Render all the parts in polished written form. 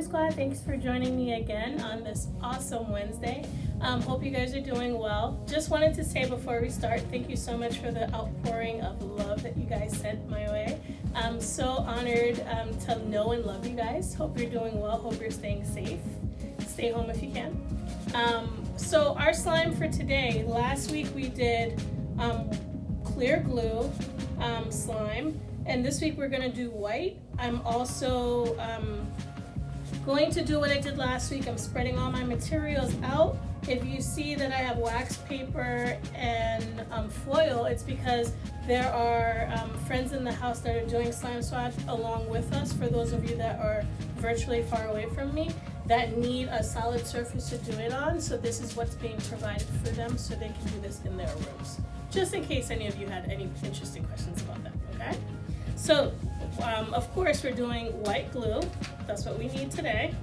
Squad. Thanks for joining me again on this awesome Wednesday. Hope you guys are doing well. Just wanted to say before we start, thank you so much for the outpouring of love that you guys sent my way. I'm so honored to know and love you guys. Hope you're doing well. Hope you're staying safe. Stay home if you can. So our slime for today, last week we did clear glue slime, and this week we're going to do white. I'm also going to do what I did last week. I'm spreading all my materials out. If you see that I have wax paper and foil, it's because there are friends in the house that are doing slime swap along with us, for those of you that are virtually far away from me, that need a solid surface to do it on. So this is what's being provided for them so they can do this in their rooms. Just in case any of you had any interesting questions about that, okay? So, of course, we're doing white glue. That's what we need today.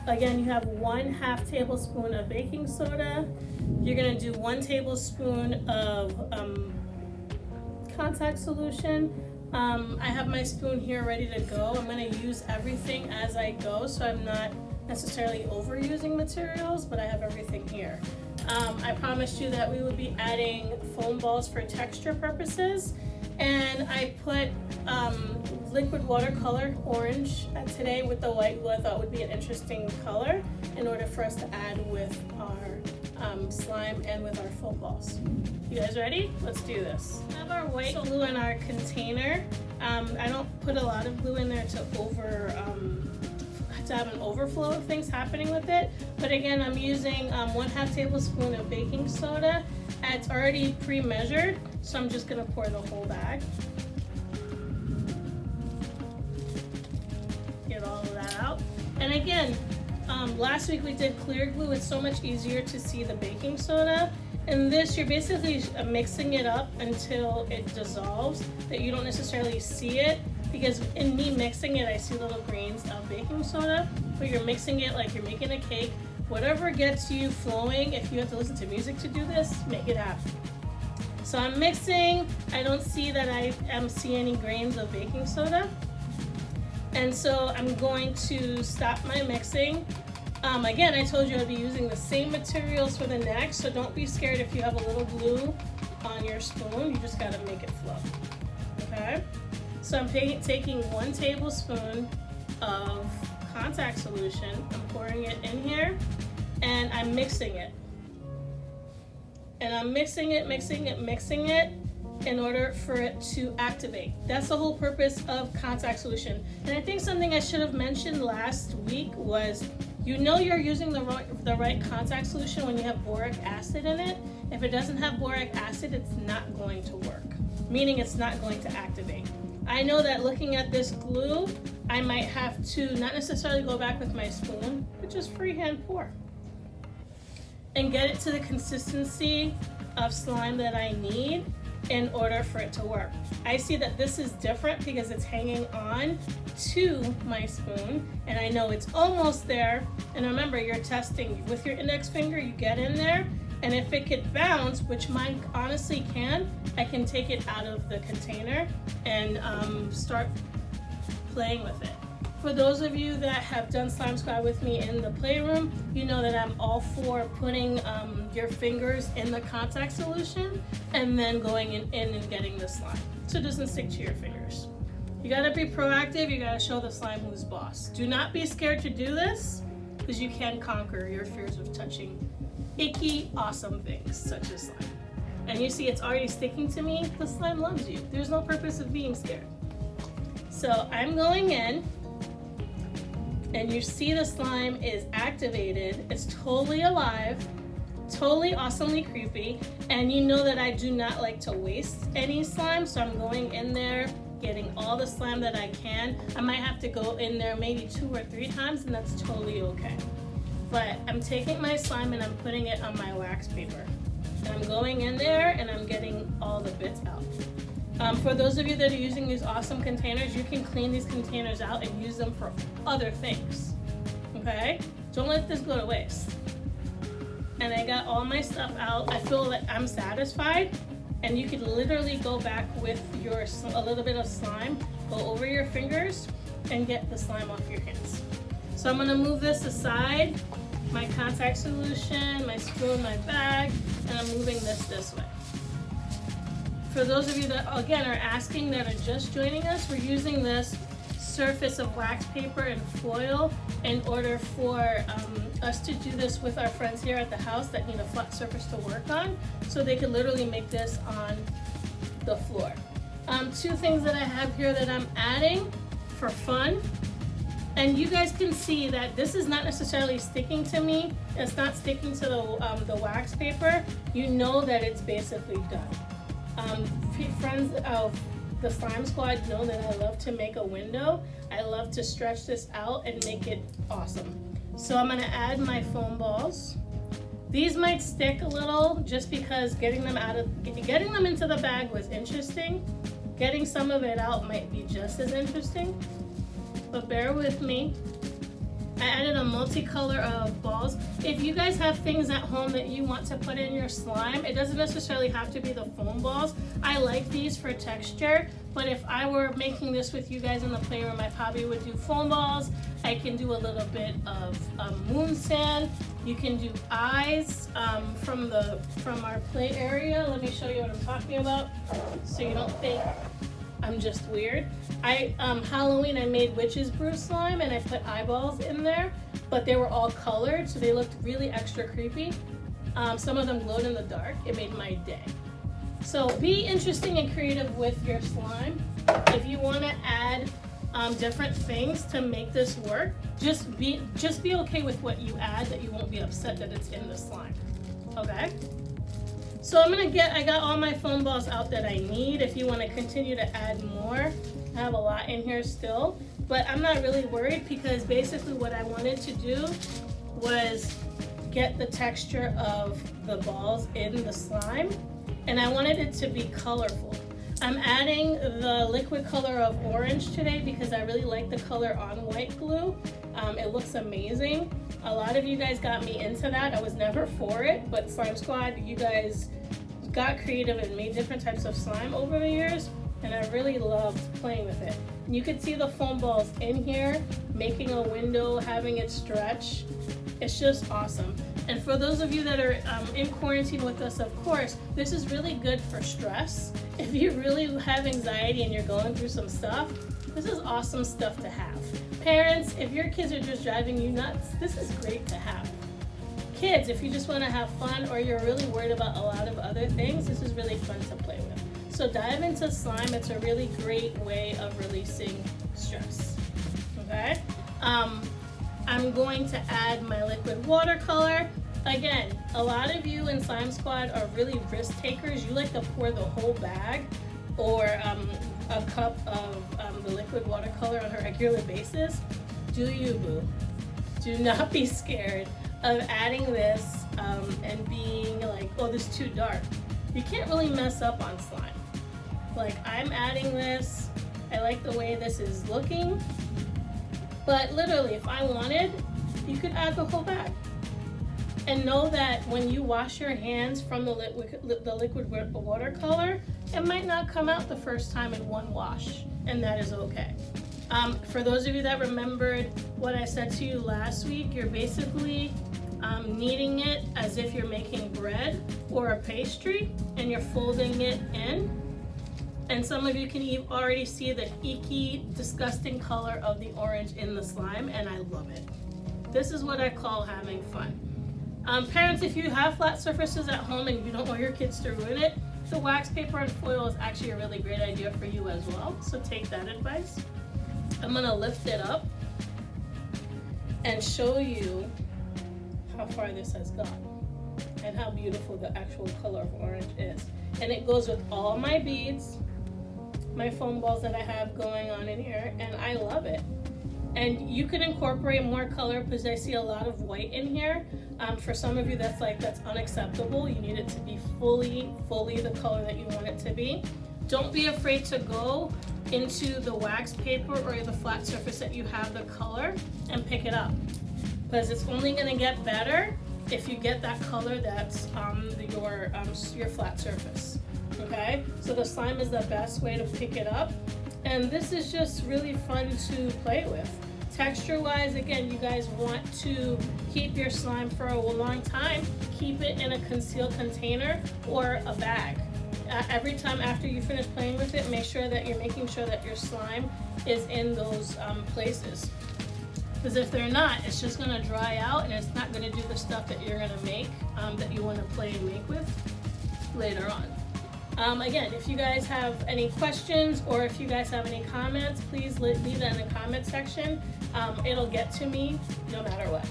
Again, you have 1/2 tablespoon of baking soda. You're gonna do 1 tablespoon of contact solution. I have my spoon here ready to go. I'm gonna use everything as I go, so I'm not necessarily overusing materials, but I have everything here. I promised you that we would be adding foam balls for texture purposes, and I put liquid watercolor orange today with the white glue. I thought would be an interesting color in order for us to add with our slime and with our foam balls. You guys ready? Let's do this. We have our white glue in our container. I don't put a lot of glue in there to have an overflow of things happening with it. But again, I'm using 1/2 tablespoon of baking soda. It's already pre-measured, so I'm just gonna pour the whole bag. Get all of that out. And again, last week we did clear glue. It's so much easier to see the baking soda. In this, you're basically mixing it up until it dissolves, that you don't necessarily see it, because in me mixing it, I see little grains of baking soda, but you're mixing it like you're making a cake. Whatever gets you flowing, if you have to listen to music to do this, make it happen. So I'm mixing. I don't see that I see any grains of baking soda. And so I'm going to stop my mixing. Again, I told you I'd be using the same materials for the next, so don't be scared if you have a little glue on your spoon. You just gotta make it flow, okay? So I'm taking 1 tablespoon of contact solution. I'm pouring it in here, and I'm mixing it. And I'm mixing it in order for it to activate. That's the whole purpose of contact solution. And I think something I should have mentioned last week was, you know you're using the right contact solution when you have boric acid in it. If it doesn't have boric acid, it's not going to work, meaning it's not going to activate. I know that looking at this glue, I might have to not necessarily go back with my spoon, but just freehand pour and get it to the consistency of slime that I need in order for it to work. I see that this is different because it's hanging on to my spoon, and I know it's almost there. And remember, you're testing with your index finger. You get in there, and if it could bounce, which mine honestly can, I can take it out of the container and start playing with it. For those of you that have done slime squad with me in the playroom, you know that I'm all for putting your fingers in the contact solution and then going in and getting the slime, so it doesn't stick to your fingers. You gotta be proactive. You gotta show the slime who's boss. Do not be scared to do this, because you can conquer your fears of touching icky, awesome things such as slime. And you see it's already sticking to me. The slime loves you. There's no purpose of being scared. So I'm going in, and you see the slime is activated. It's totally alive, totally awesomely creepy. And you know that I do not like to waste any slime, so I'm going in there, getting all the slime that I can. I might have to go in there maybe 2 or 3 times, and that's totally okay. But I'm taking my slime and I'm putting it on my wax paper. And I'm going in there and I'm getting all the bits out. For those of you that are using these awesome containers, you can clean these containers out and use them for other things, okay? Don't let this go to waste. And I got all my stuff out. I feel that I'm satisfied, and you could literally go back with a little bit of slime, go over your fingers, and get the slime off your hands. So I'm gonna move this aside, my contact solution, my spoon, my bag, and I'm moving this way. For those of you that, again, are asking that are just joining us, we're using this surface of wax paper and foil in order for us to do this with our friends here at the house that need a flat surface to work on, so they can literally make this on the floor. Two things that I have here that I'm adding for fun, and you guys can see that this is not necessarily sticking to me. It's not sticking to the wax paper. You know that it's basically done. Friends of the Slime Squad know that I love to make a window. I love to stretch this out and make it awesome. So I'm gonna add my foam balls. These might stick a little just because getting them into the bag was interesting. Getting some of it out might be just as interesting, but bear with me. I added a multicolor of balls. If you guys have things at home that you want to put in your slime, it doesn't necessarily have to be the foam balls. I like these for texture, but if I were making this with you guys in the playroom, I probably would do foam balls. I can do a little bit of moon sand. You can do eyes from our play area. Let me show you what I'm talking about so you don't think I'm just weird. Halloween I made witch's brew slime and I put eyeballs in there, but they were all colored, so they looked really extra creepy. Some of them glowed in the dark. It made my day. So be interesting and creative with your slime. If you want to add different things to make this work, just be okay with what you add, that you won't be upset that it's in the slime. Okay? So I got all my foam balls out that I need. If you want to continue to add more, I have a lot in here still, but I'm not really worried because basically what I wanted to do was get the texture of the balls in the slime, and I wanted it to be colorful. I'm adding the liquid color of orange today because I really like the color on white glue. It looks amazing. A lot of you guys got me into that. I was never for it, but Slime Squad, you guys got creative and made different types of slime over the years, and I really loved playing with it. And you can see the foam balls in here, making a window, having it stretch. It's just awesome. And for those of you that are in quarantine with us, of course, this is really good for stress. If you really have anxiety and you're going through some stuff, this is awesome stuff to have. Parents, if your kids are just driving you nuts, this is great to have. Kids, if you just want to have fun or you're really worried about a lot of other things, this is really fun to play with. So dive into slime. It's a really great way of releasing stress. Okay? I'm going to add my liquid watercolor. Again, a lot of you in Slime Squad are really risk takers. You like to pour the whole bag or a cup of the liquid watercolor on a regular basis. Do you, boo? Do not be scared of adding this and being like, oh, this is too dark. You can't really mess up on slime. Like, I'm adding this. I like the way this is looking. But literally, if I wanted, you could add the whole bag. And know that when you wash your hands from the liquid watercolor, it might not come out the first time in one wash, and that is okay. For those of you that remembered what I said to you last week, you're basically kneading it as if you're making bread or a pastry, and you're folding it in. And some of you can already see the icky, disgusting color of the orange in the slime, and I love it. This is what I call having fun. Parents, if you have flat surfaces at home and you don't want your kids to ruin it, the wax paper and foil is actually a really great idea for you as well, so take that advice. I'm gonna lift it up and show you how far this has gone and how beautiful the actual color of orange is. And it goes with all my beads, my foam balls that I have going on in here, and I love it. And you can incorporate more color because I see a lot of white in here. For some of you, that's unacceptable. You need it to be fully the color that you want it to be. Don't be afraid to go into the wax paper or the flat surface that you have the color and pick it up, because it's only going to get better if you get that color that's on your flat surface. Okay, so the slime is the best way to pick it up. And this is just really fun to play with. Texture wise, again, you guys want to keep your slime for a long time. Keep it in a concealed container or a bag. Every time after you finish playing with it, make sure that you're making sure that your slime is in those places. Because if they're not, it's just going to dry out and it's not going to do the stuff that you're going to make, that you want to play and make with later on. Again, if you guys have any questions or if you guys have any comments, please leave that in the comment section. It'll get to me no matter what.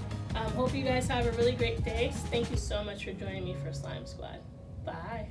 Hope you guys have a really great day. Thank you so much for joining me for Slime Squad. Bye.